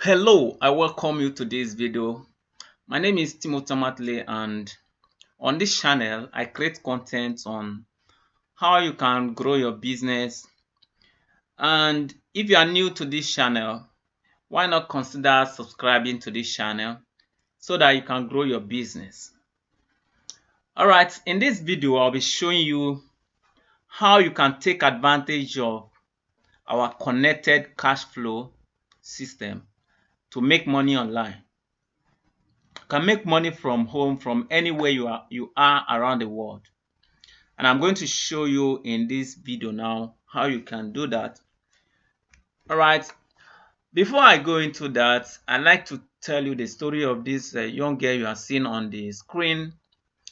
Hello, I welcome you to this video. My name is Omatule, and on this channel I create content on how you can grow your business. And if you are new to this channel, why not consider subscribing to this channel so that you can grow your business. Alright, in this video I'll be showing you how you can take advantage of our connected cash flow system to make money online. Can make money from home, from anywhere you are around the world. And I'm going to show you in this video now how you can do that. All right, before I go into that, I'd like to tell you the story of this young girl you are seeing on the screen.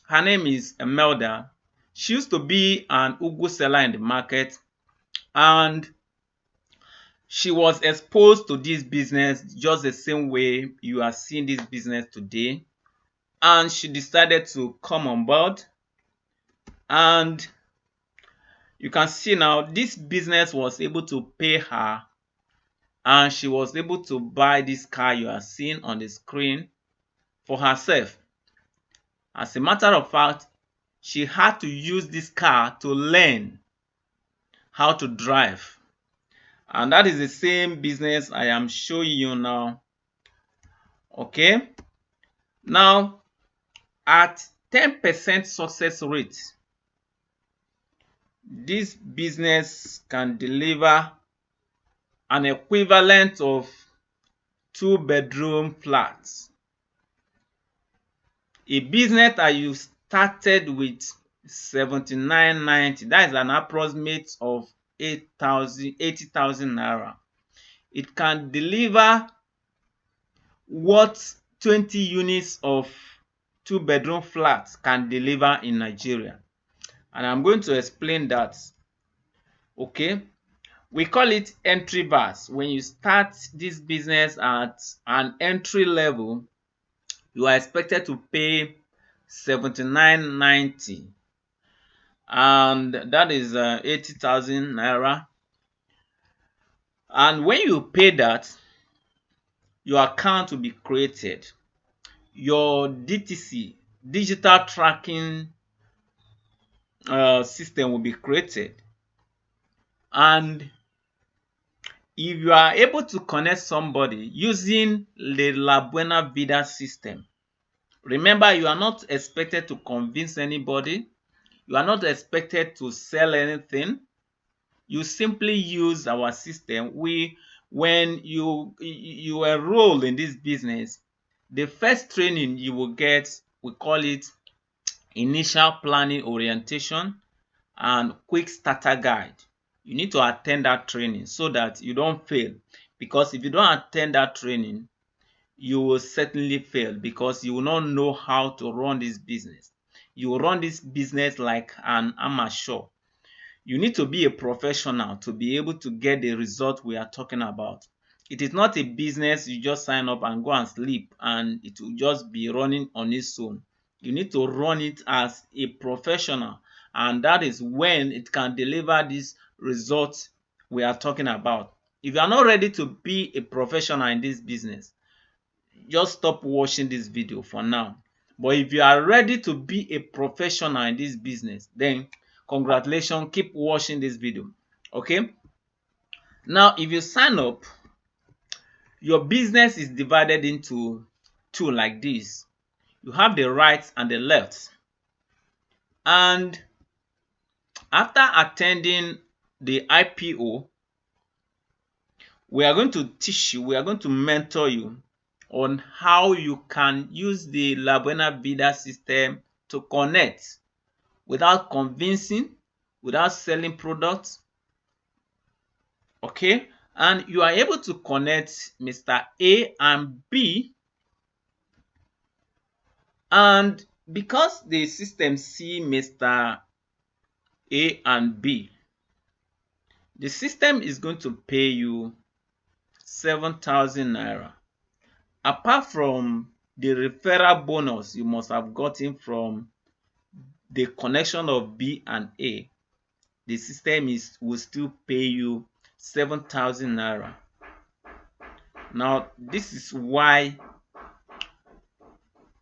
Her name is Imelda. She used to be an ugu seller in the market, and she was exposed to this business just the same way you are seeing this business today, and she decided to come on board. And you can see now this business was able to pay her, and she was able to buy this car you are seeing on the screen for herself. As a matter of fact, she had to use this car to learn how to drive. And that is the same business I am showing you now. Okay. Now, at 10% success rate, this business can deliver an equivalent of 2-bedroom flats. A business that you started with 79.90, that is an approximate of 80,000 naira. It can deliver what 20 units of 2-bedroom flats can deliver in Nigeria. And I'm going to explain that. Okay, we call it entry bars. When you start this business at an entry level, you are expected to pay 79.90, and that is 80,000 naira. And when you pay that, your account will be created. Your DTC, digital tracking system, will be created. And if you are able to connect somebody using the La Buena Vida system, remember, you are not expected to convince anybody. You are not expected to sell anything. You simply use our system. When you enroll in this business, the first training you will get, we call it initial planning orientation and quick starter guide. You need to attend that training so that you don't fail, because if you don't attend that training, you will certainly fail, because you will not know how to run this business. You will run this business like an amateur. You need to be a professional to be able to get the result we are talking about. It is not a business you just sign up and go and sleep and it will just be running on its own. You need to run it as a professional, and that is when it can deliver these results we are talking about. If you are not ready to be a professional in this business, just stop watching this video for now. But if you are ready to be a professional in this business, then congratulations, keep watching this video. Okay, now if you sign up, your business is divided into two like this. You have the right and the left. And after attending the IPO, we are going to teach you, we are going to mentor you on how you can use the La Buena Vida system to connect without convincing, without selling products. Okay, and you are able to connect Mr. A and B, and because the system see Mr. A and B, the system is going to pay you 7,000 naira. Apart from the referral bonus you must have gotten from the connection of B and A, the system will still pay you 7,000 naira. Now, this is why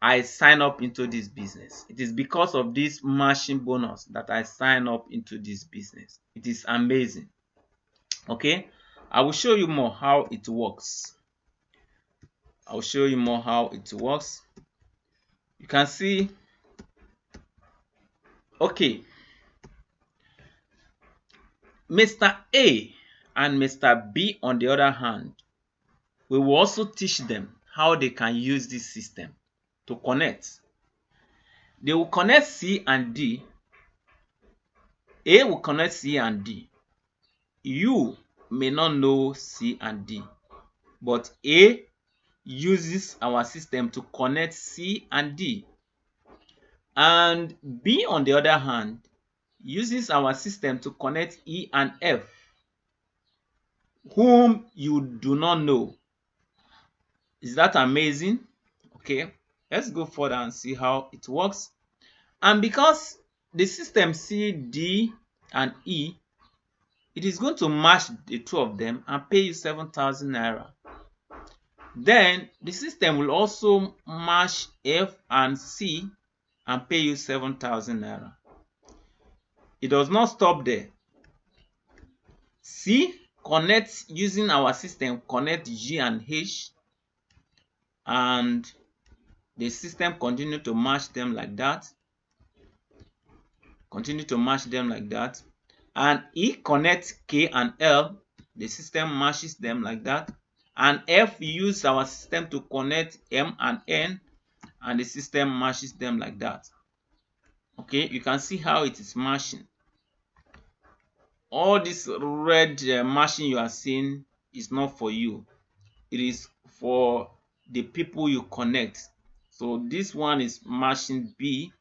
I sign up into this business. It is because of this matching bonus that I sign up into this business. It is amazing. Okay, I will show you more how it works. I will show you more how it works. You can see, okay, Mr. A and Mr. B, on the other hand, we will also teach them how they can use this system to connect. They will connect C and D. A will connect C and D. You may not know C and D, but A uses our system to connect C and D. And B, on the other hand, uses our system to connect E and F, whom you do not know. Is that amazing? Okay, let's go further and see how it works. And because the system C, D, and E, it is going to match the two of them and pay you 7,000 naira. Then the system will also match F and C and pay you 7,000 naira. It does not stop there. C connects using our system, connect G and H, and the system continue to match them like that. Continue to match them like that. And E connects K and L, the system matches them like that. And F use our system to connect M and N, and the system matches them like that. Okay, you can see how it is matching. All this red matching you are seeing is not for you. It is for the people you connect. So this one is matching B,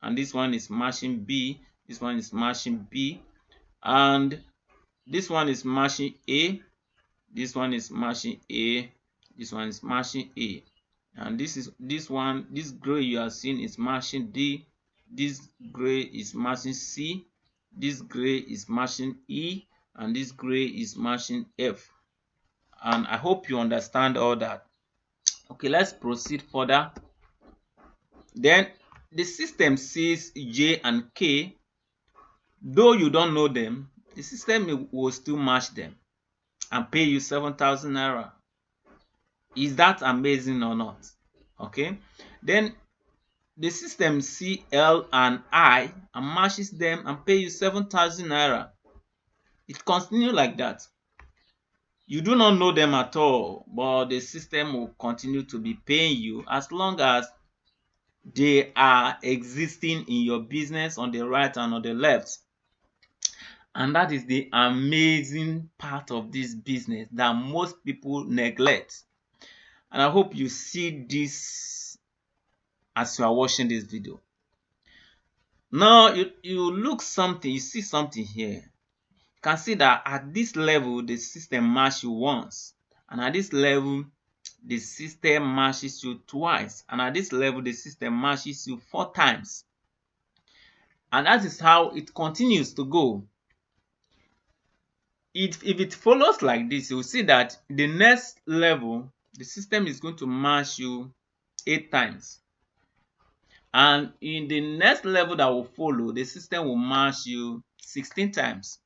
and this one is matching B, this one is matching B, and this one is matching A, this one is matching A, this one is matching A, and this gray you are seeing is matching D, this gray is matching C, this gray is matching E, and this gray is matching F. And I hope you understand all that. Okay, let's proceed further. Then the system sees J and K. Though you don't know them, the system will still match them and pay you 7,000 naira. Is that amazing or not? Okay, then the system see L and I and matches them and pay you 7,000 naira. It continues like that. You do not know them at all, but the system will continue to be paying you as long as they are existing in your business on the right and on the left. And that is the amazing part of this business that most people neglect. And I hope you see this as you are watching this video. Now you see something here. You can see that at this level the system matches you once, and at this level the system matches you twice, and at this level the system matches you 4 times. And that is how it continues to go. If it follows like this, you'll see that the next level the system is going to match you 8 times, and in the next level that will follow, the system will match you 16 times.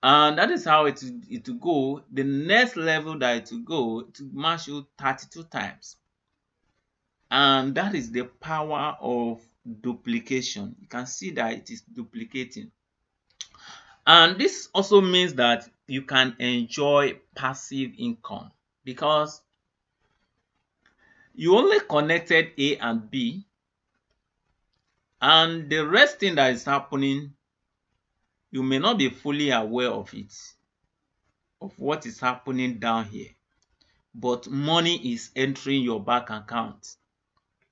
And that is how it will go. The next level that it will go, it will match you 32 times. And that is the power of duplication. You can see that it is duplicating. And this also means that you can enjoy passive income, because you only connected A and B, and the rest thing that is happening, you may not be fully aware of it, of what is happening down here, but money is entering your bank account,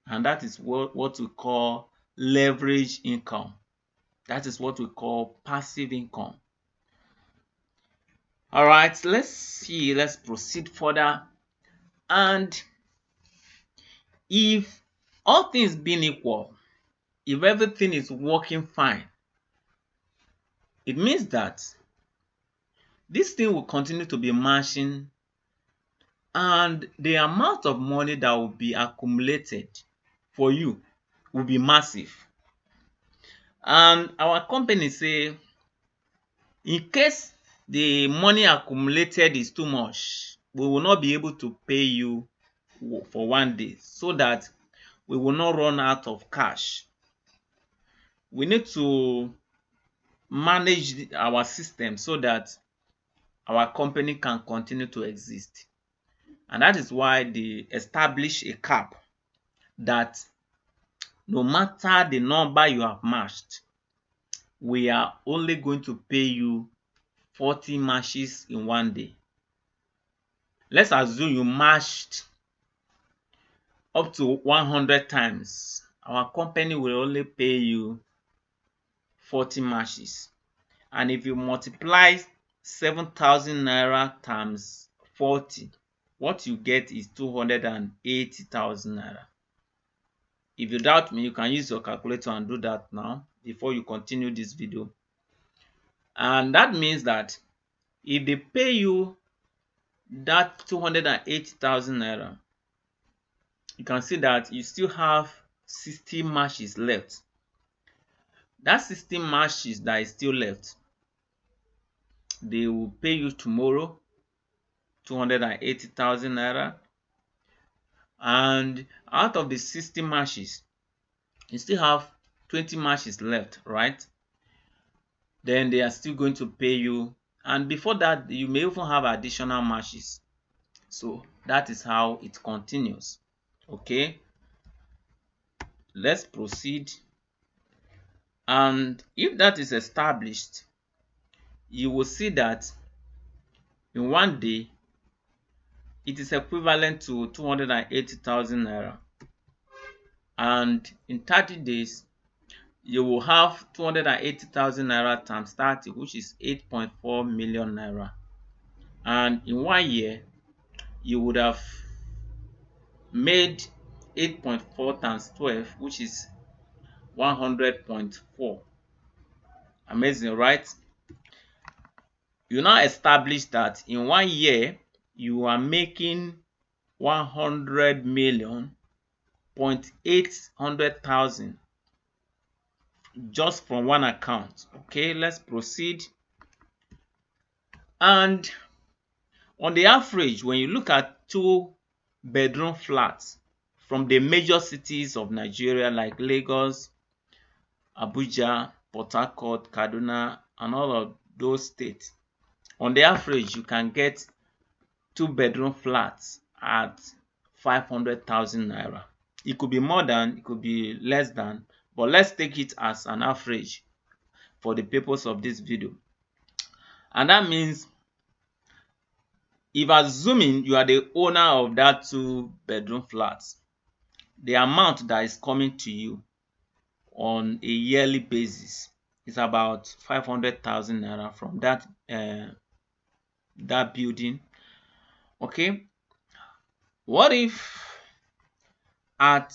and that is what we call leverage income. That is what we call passive income. All right, let's proceed further. And if all things being equal, if everything is working fine, it means that this thing will continue to be matching and the amount of money that will be accumulated for you will be massive. And our company say, in case the money accumulated is too much, we will not be able to pay you for one day, so that we will not run out of cash. We need to manage our system so that our company can continue to exist. And that is why they establish a cap that no matter the number you have matched, we are only going to pay you 40 matches in one day. Let's assume you matched up to 100 times. Our company will only pay you 40 matches. And if you multiply 7,000 naira times 40, what you get is 280,000 naira. If you doubt me, you can use your calculator and do that now before you continue this video. And that means that if they pay you that 280,000 naira, you can see that you still have 60 matches left. That 60 matches that is still left, they will pay you tomorrow 280,000 naira. And out of the 60 matches, you still have 20 matches left, right? Then they are still going to pay you, and before that you may even have additional matches. So that is how it continues. Okay, let's proceed. And if that is established, you will see that in one day it is equivalent to 280,000 naira, and in 30 days you will have 280,000 naira times 30, which is 8.4 million naira. And in 1 year, you would have made 8.4 times 12, which is 100.4. Amazing, right? You now establish that in 1 year, you are making 100 million point 800,000 just from one account. Okay, let's proceed. And on the average, when you look at 2-bedroom flats from the major cities of Nigeria like Lagos, Abuja, Port Harcourt, Kaduna, and all of those states, on the average, you can get 2-bedroom flats at 500,000 naira. It could be more than, it could be less than, but let's take it as an average for the purpose of this video. And that means, if assuming you are the owner of that 2-bedroom flat, the amount that is coming to you on a yearly basis is about 500,000 naira from that building. Okay, what if at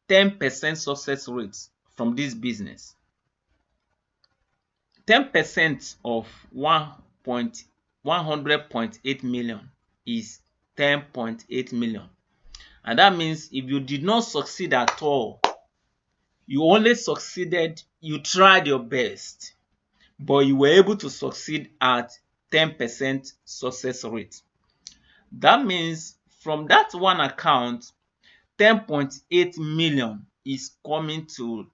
10% success rate from this business, 10% of 100.8 million is 10.8 million. And that means if you did not succeed at all, you only succeeded, you tried your best, but you were able to succeed at 10% success rate. That means from that one account, 10.8 million is coming to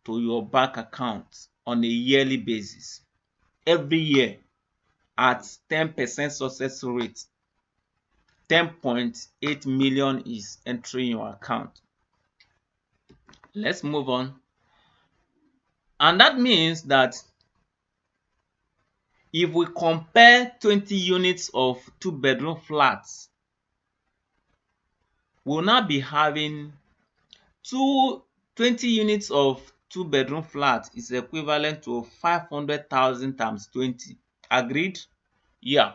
your bank account on a yearly basis. Every year at 10% success rate, 10.8 million is entering your account. Let's move on. And that means that if we compare 20 units of 2-bedroom flats, we'll now be having 20 units of 2-bedroom flat is equivalent to 500,000 times 20. Agreed? Yeah.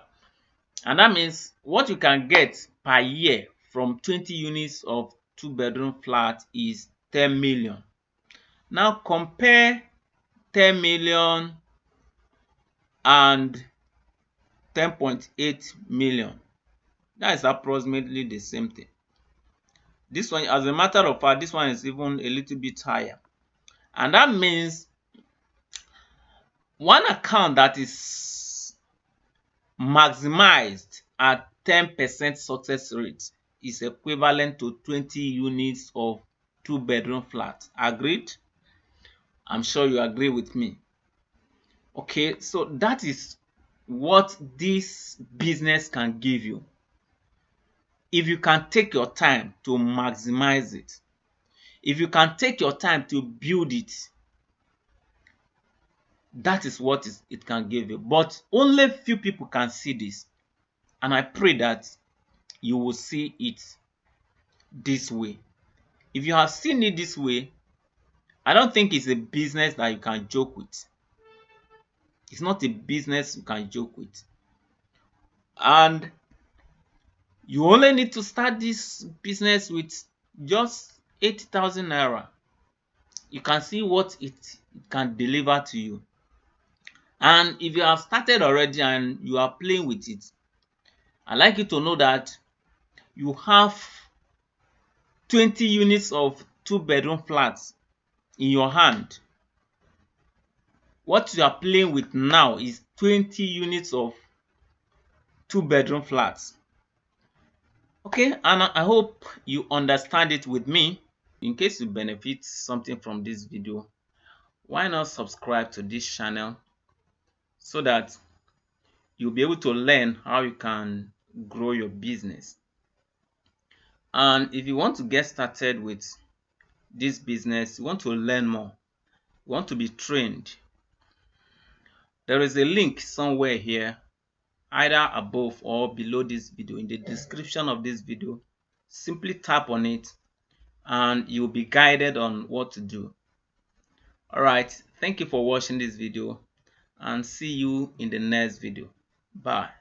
And that means what you can get per year from 20 units of 2-bedroom flat is 10 million. Now compare 10 million and 10.8 million. That is approximately the same thing. This one, as a matter of fact, this one is even a little bit higher. And that means one account that is maximized at 10% success rate is equivalent to 20 units of two-bedroom flat. Agreed? I'm sure you agree with me. Okay, so that is what this business can give you if you can take your time to maximize it. If you can take your time to build it, that is what it can give you. But only few people can see this, and I pray that you will see it this way. If you have seen it this way, I don't think it's a business that you can joke with. It's not a business you can joke with. And you only need to start this business with just 80,000 naira. You can see what it can deliver to you. And if you have started already and you are playing with it, I'd like you to know that you have 20 units of two-bedroom flats in your hand. What you are playing with now is 20 units of two-bedroom flats. Okay, and I hope you understand it with me. In case you benefit something from this video, why not subscribe to this channel so that you'll be able to learn how you can grow your business. And if you want to get started with this business, you want to learn more, you want to be trained, there is a link somewhere here, either above or below this video, in the description of this video. Simply tap on it and you'll be guided on what to do. All right, thank you for watching this video and see you in the next video. Bye.